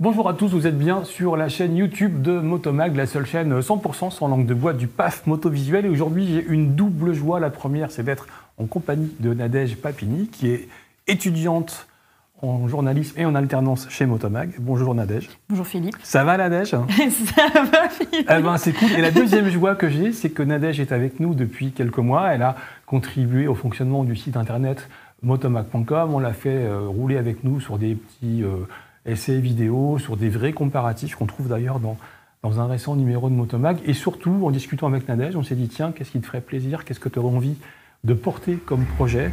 Bonjour à tous, vous êtes bien sur la chaîne YouTube de Motomag, la seule chaîne 100% sans langue de bois du PAF Motovisuel. Et aujourd'hui, j'ai une double joie. La première, c'est d'être en compagnie de Nadège Papini, qui est étudiante en journalisme et en alternance chez Motomag. Bonjour Nadège. Bonjour Philippe. Ça va Nadège? Ça va Philippe. Eh ben, c'est cool. Et la deuxième joie que j'ai, c'est que Nadège est avec nous depuis quelques mois. Elle a contribué au fonctionnement du site internet motomag.com. On l'a fait rouler avec nous sur des petits essais vidéo, sur des vrais comparatifs qu'on trouve d'ailleurs dans un récent numéro de Motomag. Et surtout, en discutant avec Nadège, on s'est dit, tiens, qu'est-ce qui te ferait plaisir? Qu'est-ce que tu aurais envie de porter comme projet?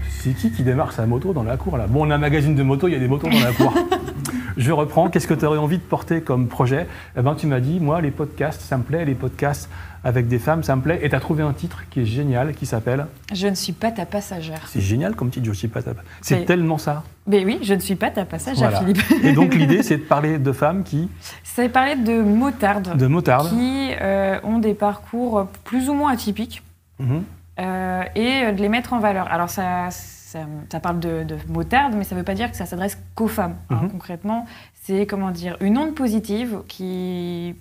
C'est qui démarre sa moto dans la cour là? Bon, on a un magazine de moto, il y a des motos dans la cour. Je reprends. Qu'est-ce que tu aurais envie de porter comme projet? Eh ben, tu m'as dit, moi, les podcasts, ça me plaît. Les podcasts avec des femmes, ça me plaît. Et tu as trouvé un titre qui est génial, qui s'appelle Je ne suis pas ta passagère. C'est génial comme titre, je ne suis pas ta passagère. C'est tellement ça. Mais oui, je ne suis pas ta passagère, Voilà. Philippe. Et donc, l'idée, c'est de parler de femmes qui... C'est parler de motardes. De motardes. Qui ont des parcours plus ou moins atypiques. Et de les mettre en valeur. Alors, ça parle de motarde, mais ça ne veut pas dire que ça s'adresse qu'aux femmes. Concrètement, c'est une onde positive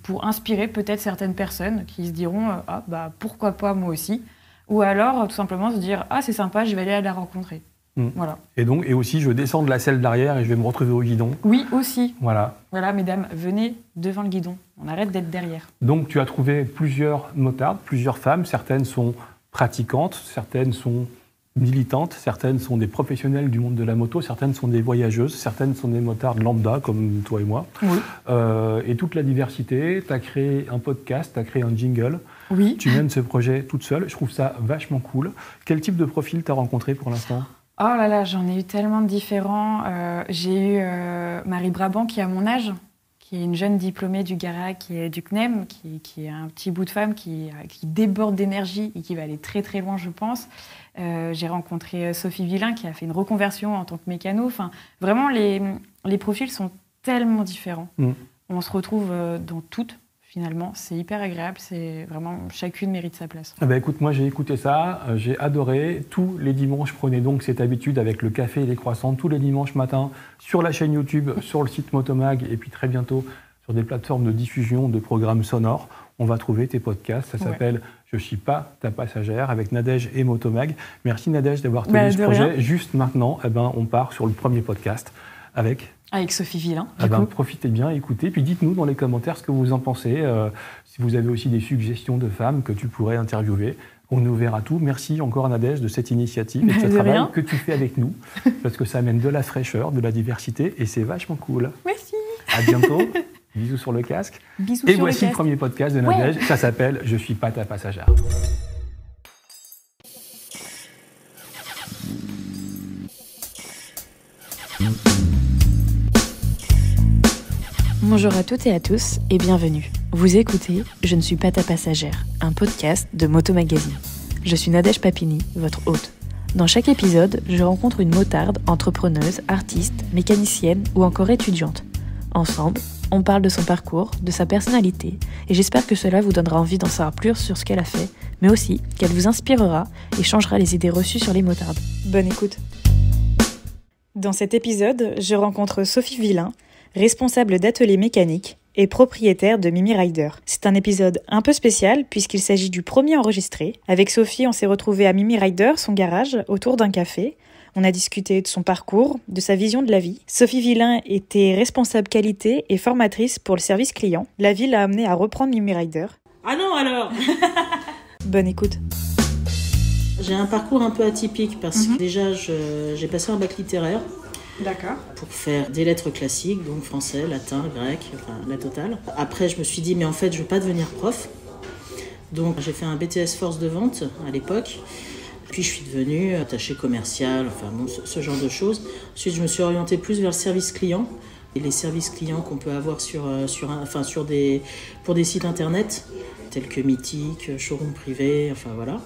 pour inspirer peut-être certaines personnes qui se diront pourquoi pas moi aussi, ou alors tout simplement se dire c'est sympa, je vais aller la rencontrer. Voilà. Et aussi, je descends de la selle d'arrière et je vais me retrouver au guidon. Oui, aussi. Voilà. Voilà, mesdames, venez devant le guidon. On arrête d'être derrière. Donc, tu as trouvé plusieurs motardes, plusieurs femmes. Certaines sont pratiquantes, certaines sont militantes, certaines sont des professionnels du monde de la moto, certaines sont des voyageuses, certaines sont des motardes lambda, comme toi et moi. Oui. Et toute la diversité. Tu as créé un podcast, tu as créé un jingle. Oui. Tu mènes ce projet toute seule. Je trouve ça vachement cool. Quel type de profil tu as rencontré pour l'instant ? Oh là là, j'en ai eu tellement de différents. J'ai eu Marie Brabant qui a mon âge, qui est une jeune diplômée du GARA, qui est du CNEM, qui est un petit bout de femme qui déborde d'énergie et qui va aller très très loin, je pense. J'ai rencontré Sophie Villain qui a fait une reconversion en tant que mécano. Enfin, vraiment, les profils sont tellement différents. On se retrouve dans toutes, finalement. C'est hyper agréable. C'est vraiment, chacune mérite sa place. Écoute, moi j'ai écouté ça, j'ai adoré. Tous les dimanches, prenez donc cette habitude avec le café et les croissants, tous les dimanches matin, sur la chaîne YouTube, sur le site Motomag, et puis très bientôt sur des plateformes de diffusion de programmes sonores. On va trouver tes podcasts. Ça s'appelle Je ne suis pas ta passagère avec Nadège et Motomag. Merci Nadège d'avoir tenu ce projet. Rien. Juste maintenant, on part sur le premier podcast avec Sophie Villain. Profitez bien, écoutez. Puis dites-nous dans les commentaires ce que vous en pensez. Si vous avez aussi des suggestions de femmes que tu pourrais interviewer. On est ouvert à tout. Merci encore Nadège de cette initiative et de ce travail que tu fais avec nous. Parce que ça amène de la fraîcheur, de la diversité et c'est vachement cool. Merci. À bientôt. Bisous sur le casque. Bisous et sur voici le le premier podcast de Nadège. Ça s'appelle Je suis pas ta passagère. Bonjour à toutes et à tous et bienvenue. Vous écoutez Je ne suis pas ta passagère, un podcast de Moto Magazine. Je suis Nadège Papini, votre hôte. Dans chaque épisode, je rencontre une motarde, entrepreneuse, artiste, mécanicienne ou encore étudiante. Ensemble, on parle de son parcours, de sa personnalité et j'espère que cela vous donnera envie d'en savoir plus sur ce qu'elle a fait, mais aussi qu'elle vous inspirera et changera les idées reçues sur les motardes. Bonne écoute. Dans cet épisode, je rencontre Sophie Villain, responsable d'atelier mécanique et propriétaire de Mimi Rider. C'est un épisode un peu spécial puisqu'il s'agit du premier enregistré. Avec Sophie, on s'est retrouvés à Mimi Rider, son garage, autour d'un café. On a discuté de son parcours, de sa vision de la vie. Sophie Villain était responsable qualité et formatrice pour le service client. La vie l'a amenée à reprendre Mimi Rider. Ah non alors. Bonne écoute. J'ai un parcours un peu atypique parce que déjà j'ai passé un bac littéraire. D'accord. Pour faire des lettres classiques, donc français, latin, grec, enfin la totale. Après, je me suis dit, mais en fait, je ne veux pas devenir prof. Donc, j'ai fait un BTS force de vente à l'époque. Puis, je suis devenue attachée commerciale, enfin bon, ce genre de choses. Ensuite, je me suis orientée plus vers le service client. Et les services clients qu'on peut avoir pour des sites internet, tels que Mythique, Showroom Privé, enfin voilà.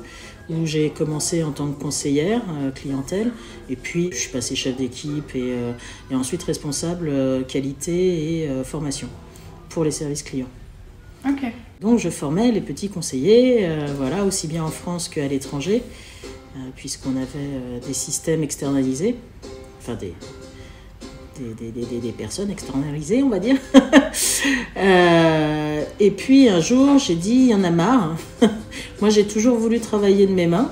Où j'ai commencé en tant que conseillère clientèle, et puis je suis passée chef d'équipe et ensuite responsable qualité et formation pour les services clients. Ok. Donc je formais les petits conseillers, aussi bien en France qu'à l'étranger, puisqu'on avait des systèmes externalisés, enfin des personnes externalisées, on va dire. Et puis un jour, j'ai dit, il y en a marre. Moi, j'ai toujours voulu travailler de mes mains.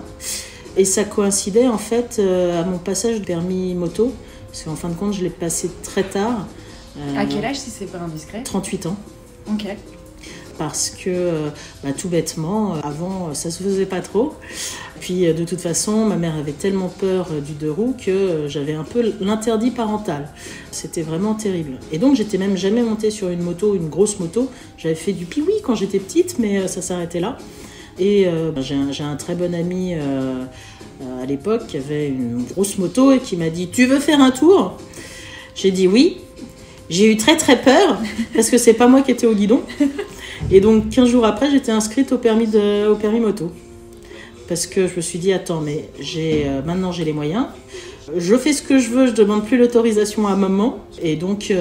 Et ça coïncidait en fait à mon passage de permis moto. Parce qu'en fin de compte, je l'ai passé très tard. À quel âge, si c'est pas indiscret ? 38 ans. Ok. Parce que, tout bêtement, avant, ça se faisait pas trop. Puis, de toute façon, ma mère avait tellement peur du deux roues que j'avais un peu l'interdit parental. C'était vraiment terrible. Et donc, j'étais même jamais montée sur une moto, une grosse moto. J'avais fait du piwi quand j'étais petite, mais ça s'arrêtait là. Et j'ai un très bon ami à l'époque qui avait une grosse moto et qui m'a dit « Tu veux faire un tour ?» J'ai dit oui. J'ai eu très très peur parce que c'est pas moi qui étais au guidon. Et donc 15 jours après, j'étais inscrite au permis moto. Parce que je me suis dit, attends, mais maintenant j'ai les moyens. Je fais ce que je veux, je demande plus l'autorisation à maman. Et donc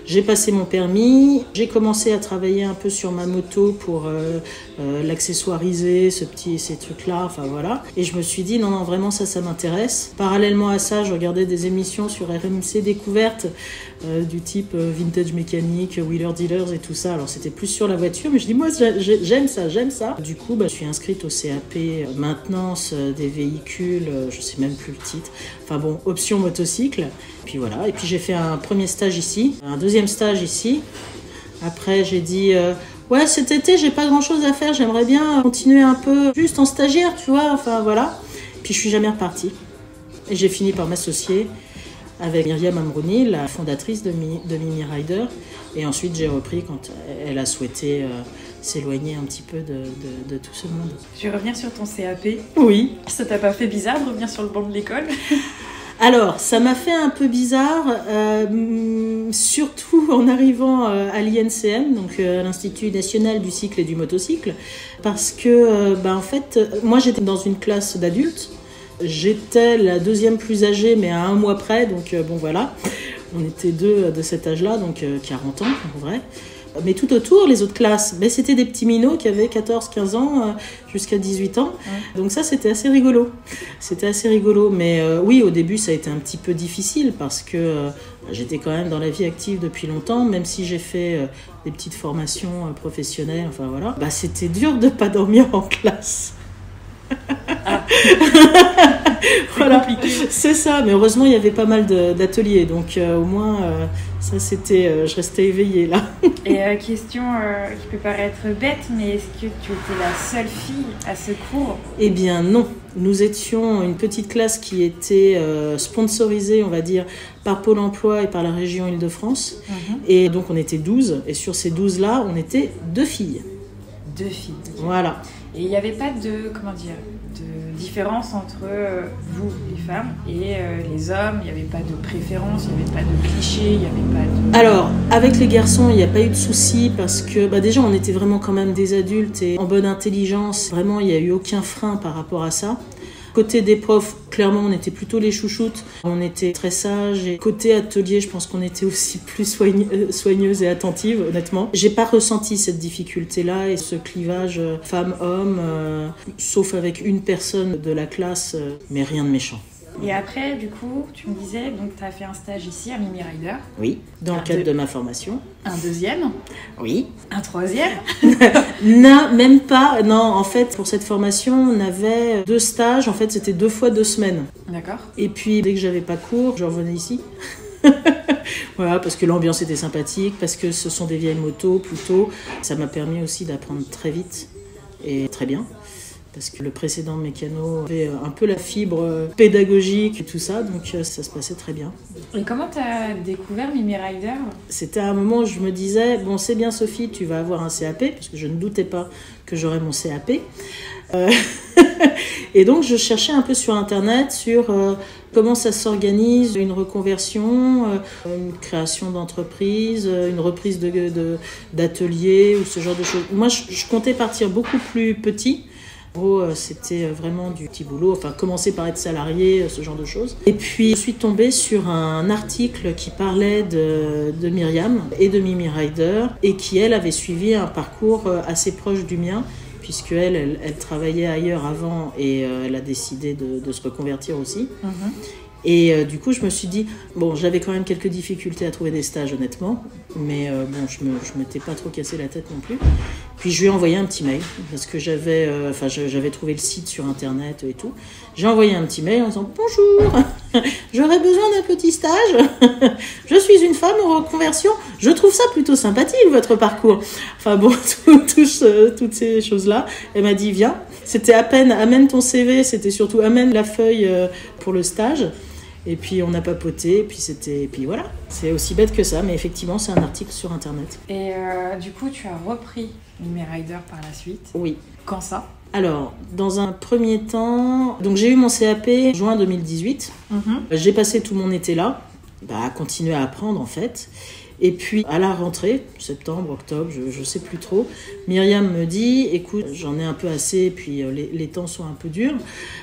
j'ai passé mon permis. J'ai commencé à travailler un peu sur ma moto pour l'accessoiriser, ces trucs-là, enfin voilà. Et je me suis dit, non, vraiment ça m'intéresse. Parallèlement à ça, je regardais des émissions sur RMC Découverte du type Vintage Mécanique, Wheeler Dealers et tout ça. Alors c'était plus sur la voiture, mais je dis, moi j'aime ça. Du coup, je suis inscrite au CAP maintenance des véhicules, je sais même plus le titre. Enfin bon, option motocycle. Puis voilà, et puis j'ai fait un premier stage ici, un deuxième stage ici. Après j'ai dit, ouais, cet été j'ai pas grand chose à faire, j'aimerais bien continuer un peu juste en stagiaire, tu vois, enfin voilà. Puis je suis jamais repartie. Et j'ai fini par m'associer avec Myriam Amrouni, la fondatrice de Mimi Rider. Et ensuite j'ai repris quand elle a souhaité s'éloigner un petit peu de tout ce monde. Je vais revenir sur ton CAP. Oui. Ça t'a pas fait bizarre de revenir sur le banc de l'école ? Alors, ça m'a fait un peu bizarre, surtout en arrivant à l'INCM, donc l'Institut National du Cycle et du Motocycle, parce que, en fait, moi j'étais dans une classe d'adultes, j'étais la deuxième plus âgée, mais à un mois près, donc bon voilà, on était deux de cet âge-là, donc 40 ans en vrai. Mais tout autour, les autres classes, c'était des petits minots qui avaient 14-15 ans jusqu'à 18 ans. Ouais. Donc ça, c'était assez rigolo. Mais oui, au début, ça a été un petit peu difficile parce que j'étais quand même dans la vie active depuis longtemps, même si j'ai fait des petites formations professionnelles. Enfin voilà. C'était dur de ne pas dormir en classe. Ah. Voilà, compliqué. C'est ça. Mais heureusement, il y avait pas mal d'ateliers. Donc au moins... ça, c'était... je restais éveillée, là. Et question qui peut paraître bête, mais est-ce que tu étais la seule fille à ce cours ? Eh bien, non. Nous étions une petite classe qui était sponsorisée, on va dire, par Pôle emploi et par la région Île-de-France. Et donc, on était 12. Et sur ces 12-là, on était 2 filles. 2 filles. Voilà. Et il n'y avait pas de différence entre vous, les femmes, et les hommes. Il n'y avait pas de préférence, il n'y avait pas de clichés, il n'y avait pas de... Alors, avec les garçons, il n'y a pas eu de souci parce que déjà, on était vraiment quand même des adultes et en bonne intelligence. Vraiment, il n'y a eu aucun frein par rapport à ça. Côté des profs, clairement, on était plutôt les chouchoutes. On était très sages. Et côté atelier, je pense qu'on était aussi plus soigneuses et attentives, honnêtement. J'ai pas ressenti cette difficulté-là et ce clivage femme-homme, sauf avec une personne de la classe, mais rien de méchant. Et après, du coup, tu me disais, donc tu as fait un stage ici à Mimi Rider. Oui, dans le cadre de ma formation. Un deuxième. Oui. Un troisième. Non, même pas. Non, en fait, pour cette formation, on avait 2 stages. En fait, c'était 2 fois 2 semaines. D'accord. Et puis, dès que j'avais pas cours, je revenais ici. Voilà, parce que l'ambiance était sympathique, parce que ce sont des vieilles motos plutôt. Ça m'a permis aussi d'apprendre très vite et très bien. Parce que le précédent mécano avait un peu la fibre pédagogique et tout ça, donc ça se passait très bien. Et comment tu as découvert Mimi Rider ? C'était à un moment où je me disais, bon c'est bien Sophie, tu vas avoir un CAP, parce que je ne doutais pas que j'aurais mon CAP. Et donc je cherchais un peu sur internet sur comment ça s'organise, une reconversion, une création d'entreprise, une reprise d'atelier ou ce genre de choses. Moi je comptais partir beaucoup plus petit. C'était vraiment du petit boulot, enfin commencer par être salarié, ce genre de choses. Et puis je suis tombée sur un article qui parlait de Myriam et de Mimi Rider et qui elle avait suivi un parcours assez proche du mien puisqu'elle travaillait ailleurs avant et elle a décidé de se reconvertir aussi. Et du coup, je me suis dit, bon, j'avais quand même quelques difficultés à trouver des stages, honnêtement, mais bon, je m'étais pas trop cassé la tête non plus. Puis je lui ai envoyé un petit mail, parce que j'avais trouvé le site sur Internet et tout. J'ai envoyé un petit mail en disant, bonjour, j'aurais besoin d'un petit stage. Je suis une femme en reconversion. Je trouve ça plutôt sympathique, votre parcours. Enfin bon, toutes ces choses-là. Elle m'a dit, viens. C'était à peine, amène ton CV, c'était surtout amène la feuille pour le stage. Et puis on a papoté, et puis voilà. C'est aussi bête que ça, mais effectivement, c'est un article sur Internet. Et du coup, tu as repris Numerider par la suite. Oui. Quand ça ? Alors, dans un premier temps, donc j'ai eu mon CAP en juin 2018. J'ai passé tout mon été là, à continuer à apprendre en fait. Et puis à la rentrée, septembre, octobre, je sais plus trop, Myriam me dit, écoute, j'en ai un peu assez, puis les temps sont un peu durs,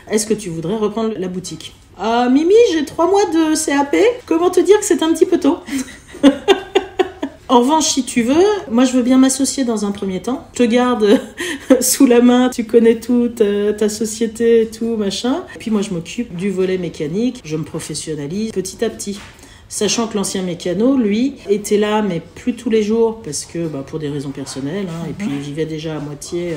est-ce que tu voudrais reprendre la boutique ? Ah Mimi, j'ai 3 mois de CAP, comment te dire que c'est un petit peu tôt ? En revanche, si tu veux, moi je veux bien m'associer dans un premier temps. Je te garde sous la main, tu connais tout, ta société et tout, machin. Et puis moi je m'occupe du volet mécanique, je me professionnalise petit à petit. Sachant que l'ancien mécano, lui, était là, mais plus tous les jours, parce que pour des raisons personnelles, et puis il vivait déjà à moitié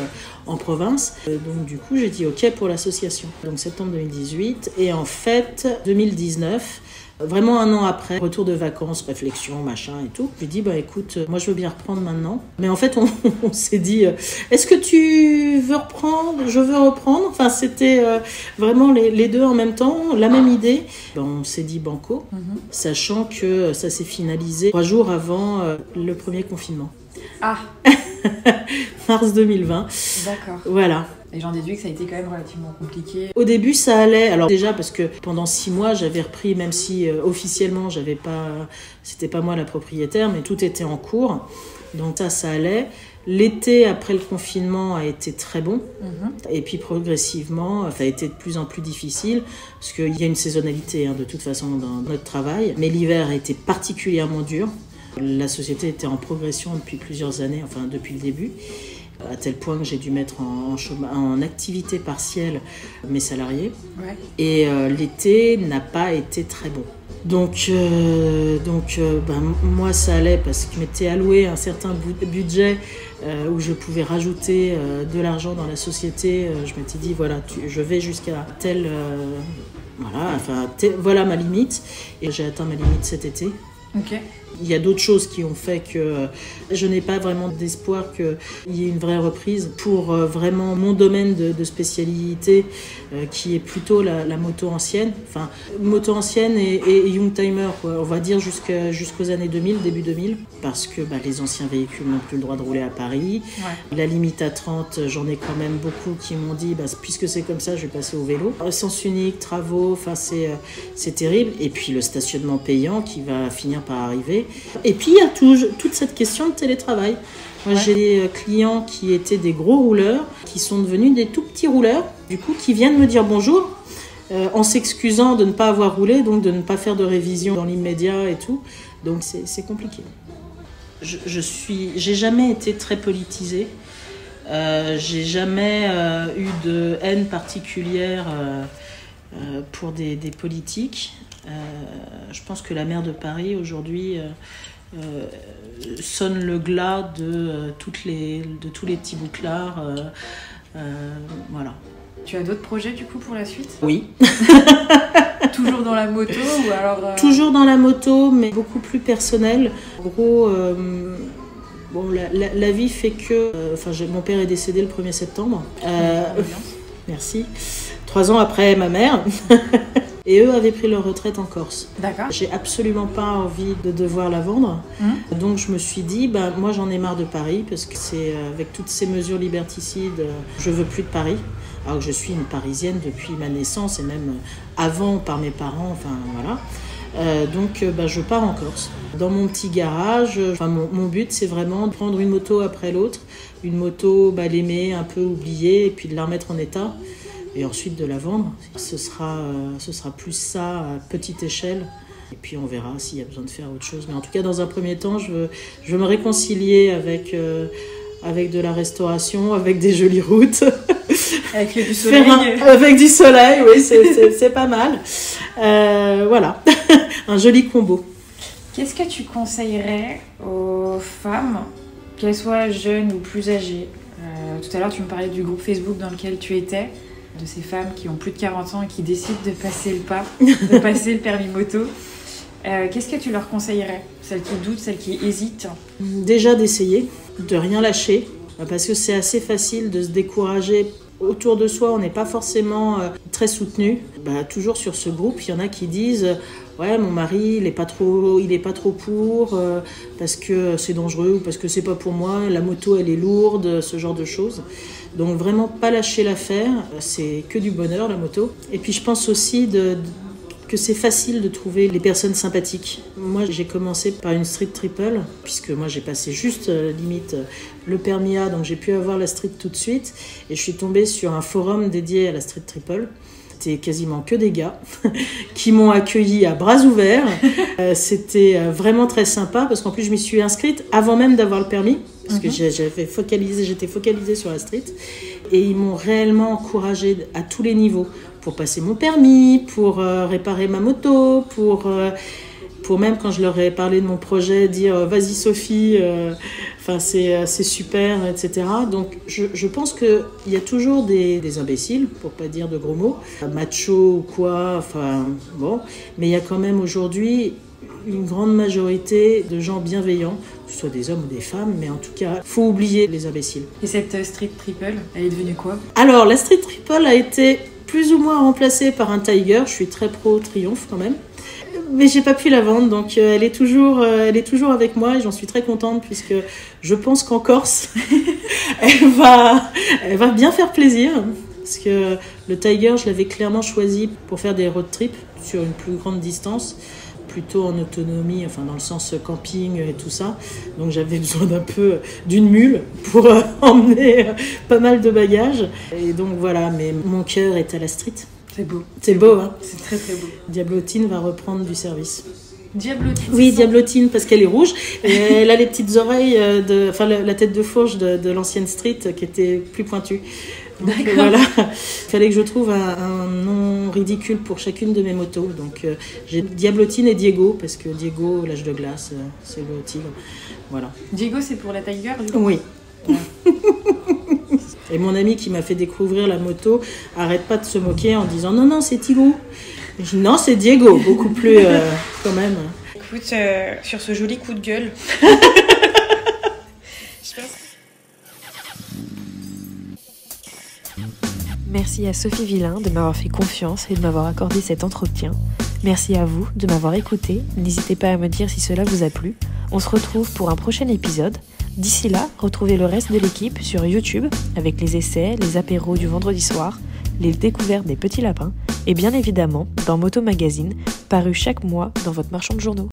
en province. Donc du coup, j'ai dit OK pour l'association. Donc septembre 2018, et en fait, 2019, vraiment un an après, retour de vacances, réflexion, machin et tout, je lui ai dit, écoute, moi je veux bien reprendre maintenant. Mais en fait, on s'est dit, est-ce que tu veux reprendre ? Je veux reprendre. Enfin, c'était vraiment les deux en même temps, la même idée. On s'est dit banco, sachant que ça s'est finalisé 3 jours avant le premier confinement. Ah Mars 2020. D'accord. Voilà. Et j'en déduis que ça a été quand même relativement compliqué. Au début, ça allait. Alors déjà, parce que pendant 6 mois, j'avais repris, même si officiellement, c'était pas moi la propriétaire, mais tout était en cours. Donc ça allait. L'été, après le confinement, a été très bon. Et puis progressivement, ça a été de plus en plus difficile, parce qu'il y a une saisonnalité, de toute façon, dans notre travail. Mais l'hiver a été particulièrement dur. La société était en progression depuis plusieurs années, enfin depuis le début, à tel point que j'ai dû mettre en activité partielle mes salariés. Ouais. Et l'été n'a pas été très bon. Donc moi ça allait parce que je m'étais alloué un certain budget où je pouvais rajouter de l'argent dans la société. Je m'étais dit voilà, je vais jusqu'à tel voilà ma limite, et j'ai atteint ma limite cet été. Ok. Il y a d'autres choses qui ont fait que je n'ai pas vraiment d'espoir qu'il y ait une vraie reprise pour vraiment mon domaine de spécialité qui est plutôt la moto ancienne. Enfin, moto ancienne et Youngtimer, on va dire jusqu'aux années 2000, début 2000, parce que les anciens véhicules n'ont plus le droit de rouler à Paris. Ouais. La limite à 30, j'en ai quand même beaucoup qui m'ont dit puisque c'est comme ça, je vais passer au vélo. Sens unique, travaux, c'est terrible. Et puis le stationnement payant qui va finir par arriver. Et puis il y a toute cette question de télétravail. Moi j'ai des clients qui étaient des gros rouleurs, qui sont devenus des tout petits rouleurs, du coup qui viennent me dire bonjour, en s'excusant de ne pas avoir roulé, donc de ne pas faire de révision dans l'immédiat et tout. Donc c'est compliqué. J'ai jamais été très politisée. J'ai jamais eu de haine particulière pour des politiques. Je pense que la maire de Paris aujourd'hui sonne le glas de tous les petits bouclards. Voilà. Tu as d'autres projets du coup pour la suite ? Oui. Toujours dans la moto ou alors Toujours dans la moto, mais beaucoup plus personnel. En gros, la vie fait que... mon père est décédé le 1er septembre. Merci. 3 ans après ma mère. Et eux avaient pris leur retraite en Corse. D'accord. J'ai absolument pas envie de devoir la vendre. Donc je me suis dit, moi j'en ai marre de Paris, parce que c'est avec toutes ces mesures liberticides, je veux plus de Paris. Alors que je suis une Parisienne depuis ma naissance, et même avant par mes parents, enfin voilà. Donc je pars en Corse. Dans mon petit garage, mon but c'est vraiment de prendre une moto après l'autre. Une moto, l'aimer, un peu oubliée, et puis de la remettre en état. Et ensuite de la vendre. Ce sera plus ça à petite échelle. Et puis on verra s'il y a besoin de faire autre chose. Mais en tout cas, dans un premier temps, je veux me réconcilier avec de la restauration, avec des jolies routes. Avec du soleil. Avec du soleil, oui, c'est pas mal. Voilà, un joli combo. Qu'est-ce que tu conseillerais aux femmes, qu'elles soient jeunes ou plus âgées? Tout à l'heure, tu me parlais du groupe Facebook dans lequel tu étais, de ces femmes qui ont plus de 40 ans et qui décident de passer le pas, de passer le permis moto. Qu'est-ce que tu leur conseillerais? Celles qui doutent, celles qui hésitent? Déjà d'essayer, de rien lâcher, parce que c'est assez facile de se décourager. Autour de soi, on n'est pas forcément très soutenu. Toujours sur ce groupe, il y en a qui disent ouais, mon mari, il est pas trop pour, parce que c'est dangereux ou parce que c'est pas pour moi, la moto elle est lourde, ce genre de choses. Donc vraiment pas lâcher l'affaire, c'est que du bonheur la moto. Et puis je pense aussi que c'est facile de trouver les personnes sympathiques. Moi, j'ai commencé par une street triple, puisque moi, j'ai passé juste limite le permis A, donc j'ai pu avoir la street tout de suite. Et je suis tombée sur un forum dédié à la street triple. C'était quasiment que des gars qui m'ont accueilli à bras ouverts. C'était vraiment très sympa, parce qu'en plus, je m'y suis inscrite avant même d'avoir le permis, parce que j'étais focalisée sur la street. Et ils m'ont réellement encouragée à tous les niveaux, pour passer mon permis, pour réparer ma moto, pour même quand je leur ai parlé de mon projet, dire vas-y Sophie, c'est super, etc. Donc je pense qu'il y a toujours des imbéciles, pour pas dire de gros mots, macho ou quoi, mais il y a quand même aujourd'hui une grande majorité de gens bienveillants, que ce soit des hommes ou des femmes, mais en tout cas, faut oublier les imbéciles. Et cette street triple, elle est devenue quoi? Alors, la street triple a été plus ou moins remplacée par un Tiger. Je suis très pro Triumph quand même, mais j'ai pas pu la vendre, donc elle est toujours avec moi et j'en suis très contente, puisque je pense qu'en Corse, elle va bien faire plaisir, parce que le Tiger, je l'avais clairement choisi pour faire des road trips sur une plus grande distance, plutôt en autonomie, dans le sens camping et tout ça. Donc j'avais besoin d'une mule pour emmener pas mal de bagages. Et donc voilà, mais mon cœur est à la street. C'est beau. C'est beau, hein? C'est très très beau. Diablotine va reprendre du service. Diablotine? Oui, Diablotine, parce qu'elle est rouge. Et elle a les petites oreilles, la tête de fourche de l'ancienne street qui était plus pointue. Donc voilà, il fallait que je trouve un nom ridicule pour chacune de mes motos. Donc j'ai Diablotine et Diego, parce que Diego, l'âge de glace, c'est le tigre. Voilà. Diego, c'est pour la Tiger, du coup? Oui. Ouais. Et mon ami qui m'a fait découvrir la moto arrête pas de se moquer en disant non, c'est Tigrou. Je dis non, c'est Diego, beaucoup plus quand même. Écoute, sur ce joli coup de gueule, Merci à Sophie Villain de m'avoir fait confiance et de m'avoir accordé cet entretien. Merci à vous de m'avoir écouté. N'hésitez pas à me dire si cela vous a plu. On se retrouve pour un prochain épisode. D'ici là, retrouvez le reste de l'équipe sur YouTube avec les essais, les apéros du vendredi soir, les découvertes des petits lapins et bien évidemment dans Moto Magazine, paru chaque mois dans votre marchand de journaux.